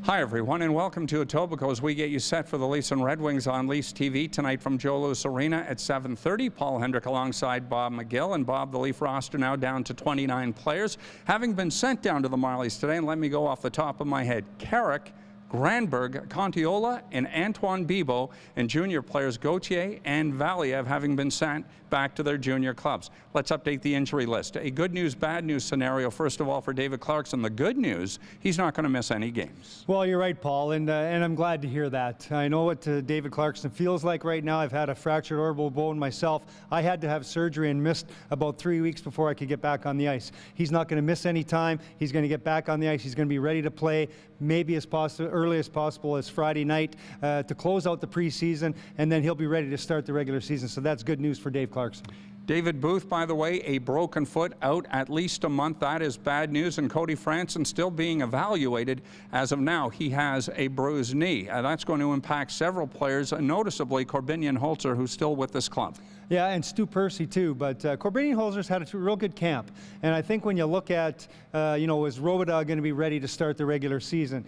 Hi everyone and welcome to Etobicoke as we get you set for the Leafs and Red Wings on Leafs TV tonight from Joe Louis Arena at 7:30. Paul Hendrick alongside Bob McGill. And Bob, the Leaf roster now down to 29 players, having been sent down to the Marlies today. And let me go off the top of my head. Carrick, Granberg, Contiola, and Antoine Bibeau, and junior players Gauthier and Valiev having been sent back to their junior clubs. Let's update the injury list. A good news, bad news scenario, first of all, for David Clarkson. The good news, he's not going to miss any games. Well, you're right, Paul, and I'm glad to hear that. I know what David Clarkson feels like right now. I've had a fractured orbital bone myself. I had to have surgery and missed about 3 weeks before I could get back on the ice. He's not going to miss any time. He's going to get back on the ice. He's going to be ready to play, maybe as early as possible as Friday night to close out the preseason, and then he'll be ready to start the regular season. So that's good news for Dave Clarkson. David Booth, by the way, a broken foot, out at least a month. That is bad news. And Cody Franson still being evaluated as of now. He has a bruised knee. That's going to impact several players, noticeably Corbinian Holzer, who's still with this club. Yeah, and Stu Percy too, but Corbinian Holzer's had a real good camp. And I think when you look at, is Robidas going to be ready to start the regular season?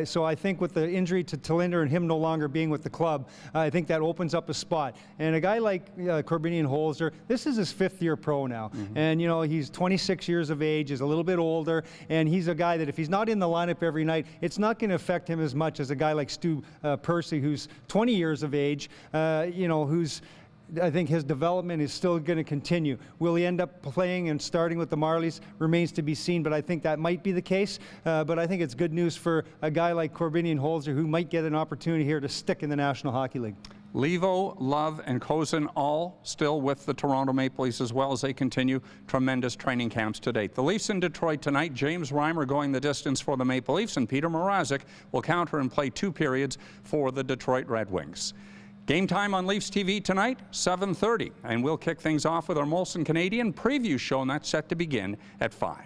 So I think with the injury to Talinder and him no longer being with the club, I think that opens up a spot. And a guy like Corbinian Holzer, this is his 5th year pro now. And, he's 26 years of age, is a little bit older, and he's a guy that if he's not in the lineup every night, it's not going to affect him as much as a guy like Stu Percy, who's 20 years of age, who's I think his development is still going to continue. Will he end up playing and starting with the Marlies remains to be seen, but I think that might be the case. But I think it's good news for a guy like Corbinian Holzer, who might get an opportunity here to stick in the National Hockey League. Levo, Love, and Kozin all still with the Toronto Maple Leafs as well as they continue tremendous training camps to date. The Leafs in Detroit tonight. James Reimer going the distance for the Maple Leafs, and Peter Mrazek will counter and play 2 periods for the Detroit Red Wings. Game time on Leafs TV tonight, 7:30. And we'll kick things off with our Molson Canadian preview show, and that's set to begin at 5.